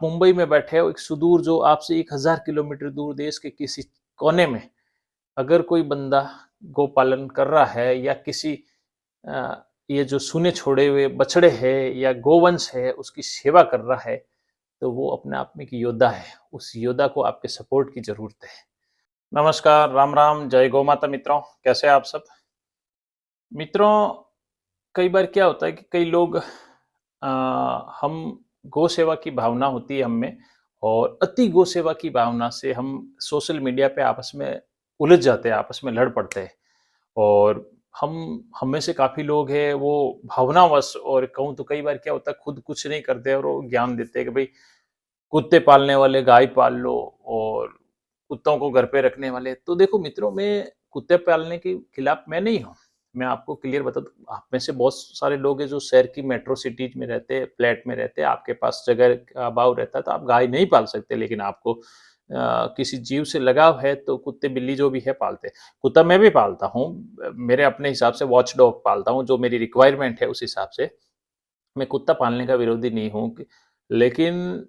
मुंबई में बैठे हो एक सुदूर जो आपसे 1000 किलोमीटर दूर देश के किसी कोने में अगर कोई बंदा गोपालन कर रहा है या किसी ये जो सूने छोड़े हुए बछड़े हैं या गोवंश है उसकी सेवा कर रहा है तो वो अपने आप में एक योद्धा है। उस योद्धा को आपके सपोर्ट की जरूरत है। नमस्कार, राम राम, जय गौ माता मित्रों, कैसे हैं आप सब? मित्रों, कई बार क्या होता है कि कई लोग हम गौ सेवा की भावना होती है हम में और अति गौ सेवा की भावना से हम सोशल मीडिया पे आपस में उलझ जाते हैं, आपस में लड़ पड़ते हैं और हम में से काफ़ी लोग हैं वो भावनावश और कहूँ तो कई बार क्या होता है खुद कुछ नहीं करते और वो ज्ञान देते हैं कि भाई कुत्ते पालने वाले गाय पाल लो और कुत्तों को घर पे रखने वाले। तो देखो मित्रों, मैं कुत्ते पालने के खिलाफ मैं नहीं हूँ। मैं आपको क्लियर बता दूँ, आप में से बहुत सारे लोग हैं जो शहर की मेट्रो सिटीज में रहते हैं, फ्लैट में रहते हैं, आपके पास जगह का अभाव रहता है तो आप गाय नहीं पाल सकते, लेकिन आपको किसी जीव से लगाव है तो कुत्ते बिल्ली जो भी है पालते हैं। कुत्ता मैं भी पालता हूँ, मेरे अपने हिसाब से वॉच डॉग पालता हूँ, जो मेरी रिक्वायरमेंट है उस हिसाब से। मैं कुत्ता पालने का विरोधी नहीं हूँ, लेकिन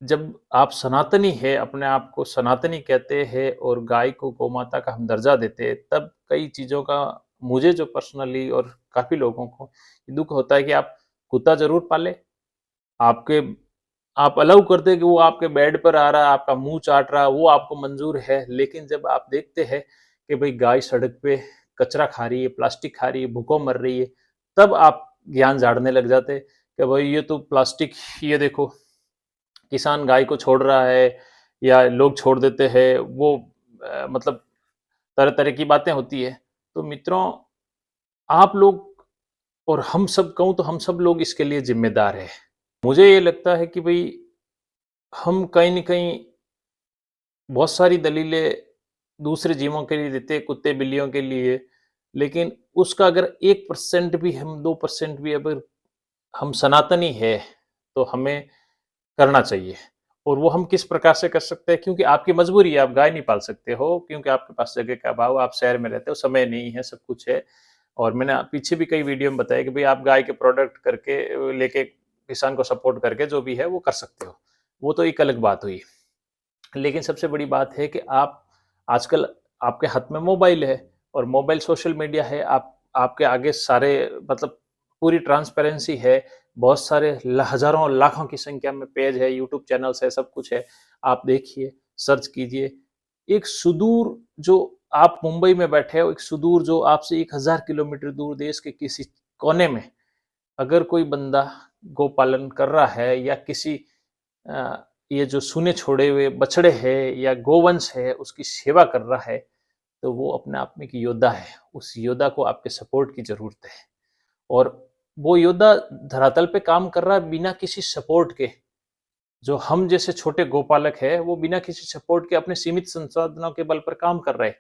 जब आप सनातनी है, अपने आप को सनातनी कहते हैं और गाय को गौमाता का हम दर्जा देते हैं, तब कई चीज़ों का मुझे जो पर्सनली और काफ़ी लोगों को दुःख होता है कि आप कुत्ता ज़रूर पालें, आपके आप अलाउ करते हैं कि वो आपके बेड पर आ रहा है, आपका मुँह चाट रहा है, वो आपको मंज़ूर है। लेकिन जब आप देखते हैं कि भई गाय सड़क पे कचरा खा रही है, प्लास्टिक खा रही है, भूखों मर रही है, तब आप ज्ञान झाड़ने लग जाते हैं कि भई ये तो प्लास्टिक, ये देखो किसान गाय को छोड़ रहा है या लोग छोड़ देते हैं, वो मतलब तरह-तरह की बातें होती है। तो मित्रों, आप लोग और हम सब कहूँ तो हम सब लोग इसके लिए ज़िम्मेदार हैं। मुझे ये लगता है कि भई हम कहीं न कहीं बहुत सारी दलीलें दूसरे जीवों के लिए देते हैं, कुत्ते-बिल्लियों के लिए, लेकिन उसका अगर 1% भी हम 2% भी अगर हम सनातनी है, तो हमें करना चाहिए। और वो हम किस प्रकार से कर सकते हैं, क्योंकि आपकी मजबूरी है, आप गाय नहीं पाल सकते हो, क्योंकि आपके पास जगह का अभाव, आप शहर में रहते हो, समय नहीं है, सब कुछ है। और मैंने पीछे भी कई वीडियो में बताया कि भाई आप गाय के प्रोडक्ट करके लेके किसान को सपोर्ट करके जो भी है वो कर सकते हो। वो तो एक अलग बात हुई। लेकिन सबसे बड़ी बात है कि आप आजकल आपके हाथ में मोबाइल है और मोबाइल सोशल मीडिया है, आप आपके आगे सारे मतलब पूरी ट्रांसपेरेंसी है, बहुत सारे हज़ारों लाखों की संख्या में पेज है, यूट्यूब चैनल्स है, सब कुछ है। आप देखिए, सर्च कीजिए। एक सुदूर जो आप मुंबई में बैठे हो, एक सुदूर जो आपसे 1000 किलोमीटर दूर देश के किसी कोने में अगर कोई बंदा गोपालन कर रहा है या किसी ये जो सूने छोड़े हुए बछड़े हैं या गोवंश है उसकी सेवा कर रहा है, तो वो अपने आप में एक योद्धा है। उस योद्धा को आपके सपोर्ट की ज़रूरत है और वो योद्धा धरातल पे काम कर रहा है बिना किसी सपोर्ट के। जो हम जैसे छोटे गोपालक हैं, वो बिना किसी सपोर्ट के अपने सीमित संसाधनों के बल पर काम कर रहे हैं।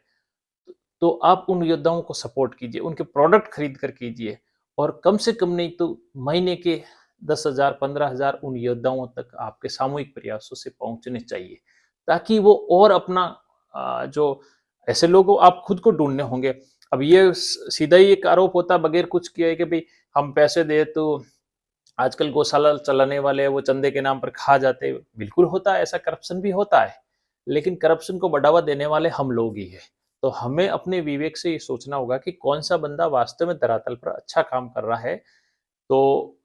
तो आप उन योद्धाओं को सपोर्ट कीजिए, उनके प्रोडक्ट खरीद कर कीजिए और कम से कम नहीं तो महीने के 10,000 15,000 उन योद्धाओं तक आपके सामूहिक प्रयासों से पहुंचने चाहिए, ताकि वो और अपना जो ऐसे लोगों आप खुद को ढूंढने होंगे। अब ये सीधा ही एक आरोप होता बगैर कुछ किए कि भाई हम पैसे दे तो आजकल गौशाला चलाने वाले वो चंदे के नाम पर खा जाते। बिल्कुल होता है, ऐसा करप्शन भी होता है, लेकिन करप्शन को बढ़ावा देने वाले हम लोग ही हैं। तो हमें अपने विवेक से ये सोचना होगा कि कौन सा बंदा वास्तव में धरातल पर अच्छा काम कर रहा है। तो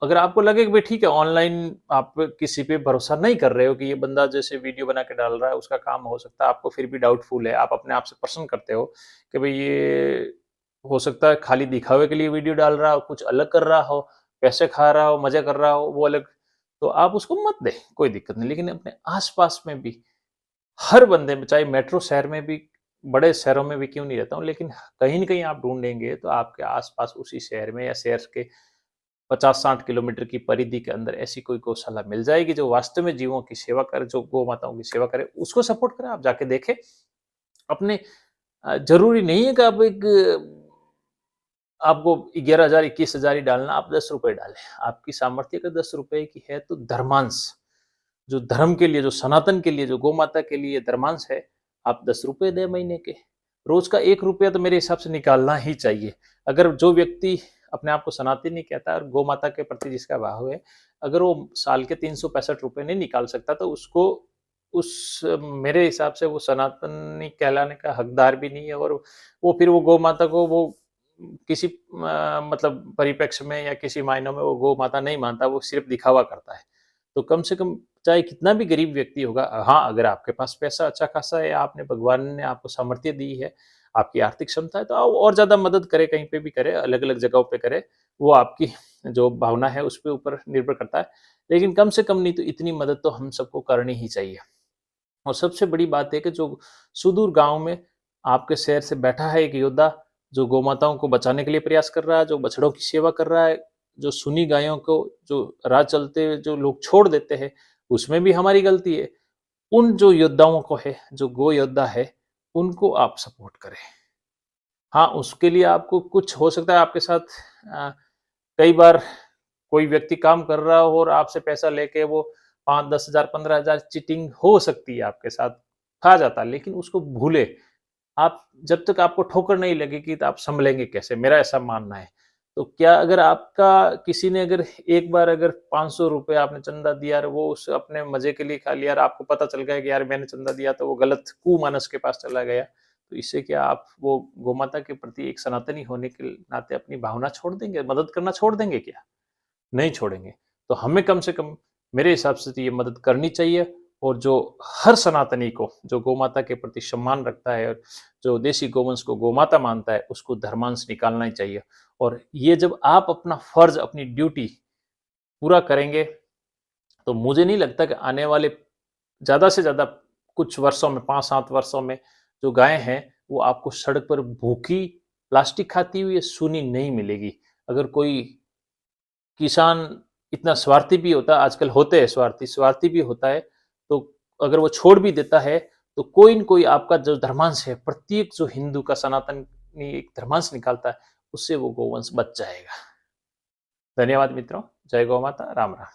अगर आपको लगे कि भाई ठीक है, ऑनलाइन आप किसी पे भरोसा नहीं कर रहे हो कि ये बंदा जैसे वीडियो बना के डाल रहा है उसका काम हो सकता है, आपको फिर भी डाउटफुल है, आप अपने आप से प्रश्न करते हो कि भाई ये हो सकता है खाली दिखावे के लिए वीडियो डाल रहा हो, कुछ अलग कर रहा हो, पैसे खा रहा हो, मज़े कर रहा हो, वो अलग। तो आप उसको मत दें, कोई दिक्कत नहीं। लेकिन अपने आस-पास में भी हर बंदे में, चाहे मेट्रो शहर में भी, बड़े शहरों में भी क्यों नहीं रहता हूँ, लेकिन कहीं न कहीं आप ढूँढेंगे तो आपके आस-पास उसी शहर में या शहर के 50-60 किलोमीटर की परिधि के अंदर ऐसी कोई गौशाला मिल जाएगी जो वास्तव में जीवों की सेवा करे, जो गौ माताओं की सेवा करे, उसको सपोर्ट करें। आप जाके देखें। अपने ज़रूरी नहीं है कि आप एक आपको 11,000 21,000 ही डालना, आप ₹10 डालें। आपकी सामर्थ्य अगर ₹10 की है तो धर्मांश, जो धर्म के लिए, जो सनातन के लिए, जो गौ माता के लिए धर्मांश है, आप ₹10 दें महीने के। रोज़ का ₹1 तो मेरे हिसाब से निकालना ही चाहिए। अगर जो व्यक्ति अपने आप को सनातनी कहता है और गौ माता के प्रति जिसका भाव है, अगर वो साल के 365 रुपए नहीं निकाल सकता तो उसको उस मेरे हिसाब से वो सनातनी कहलाने का हकदार भी नहीं है, और वो फिर वो गौ माता को वो किसी मतलब परिप्रेक्ष्य में या किसी मायनों में वो गौ माता नहीं मानता, वो सिर्फ दिखावा करता है। तो कम से कम चाहे कितना भी गरीब व्यक्ति होगा, हाँ, अगर आपके पास पैसा अच्छा खासा है, आपने भगवान ने आपको सामर्थ्य दी है, आपकी आर्थिक क्षमता है, तो आप और ज़्यादा मदद करें, कहीं पे भी करें, अलग-अलग जगहों पे करें, वो आपकी जो भावना है उस पे ऊपर निर्भर करता है। लेकिन कम से कम नहीं तो इतनी मदद तो हम सबको करनी ही चाहिए। और सबसे बड़ी बात है कि जो सुदूर गाँव में आपके शहर से बैठा है एक योद्धा, जो गौमाताओं को बचाने के लिए प्रयास कर रहा है, जो बछड़ों की सेवा कर रहा है, जो सूनी गायों को जो राह चलते हुए जो लोग छोड़ देते हैं, उसमें भी हमारी गलती है। उन जो योद्धाओं को है, जो गो योद्धा है, उनको आप सपोर्ट करें। हाँ, उसके लिए आपको कुछ हो सकता है आपके साथ अ, कई बार कोई व्यक्ति काम कर रहा हो और आपसे पैसा लेके वो 5-10,000 15,000 चीटिंग हो सकती है आपके साथ, खा जाता है, लेकिन उसको भूले। आप जब तक आपको ठोकर नहीं लगेगी तो आप सँभलेंगे कैसे? मेरा ऐसा मानना है। तो क्या अगर आपका किसी ने अगर एक बार अगर ₹500 आपने चंदा दिया और वो उस अपने मज़े के लिए खा लिया और आपको पता चल गया कि यार मैंने चंदा दिया तो वो गलत कुमानस के पास चला गया, तो इससे क्या आप वो गोमाता के प्रति एक सनातनी होने के नाते अपनी भावना छोड़ देंगे? मदद करना छोड़ देंगे क्या? नहीं छोड़ेंगे। तो हमें कम से कम मेरे हिसाब से तो ये मदद करनी चाहिए, और जो हर सनातनी को जो गौमाता के प्रति सम्मान रखता है और जो देशी गौवंश को गौमाता मानता है, उसको धर्मांश निकालना ही चाहिए। और ये जब आप अपना फर्ज, अपनी ड्यूटी पूरा करेंगे, तो मुझे नहीं लगता कि आने वाले ज़्यादा से ज़्यादा कुछ वर्षों में, 5-7 वर्षों में जो गायें हैं, वो आपको सड़क पर भूखी, प्लास्टिक खाती हुई या सूनी नहीं मिलेगी। अगर कोई किसान इतना स्वार्थी भी होता है, आजकल होते हैं स्वार्थी भी होता है, तो अगर वो छोड़ भी देता है, तो कोई न कोई आपका जो धर्मांश है, प्रत्येक जो हिंदू का सनातनी एक धर्मांश निकालता है, उससे वो गौवंश बच जाएगा। धन्यवाद मित्रों, जय गौ माता, राम राम।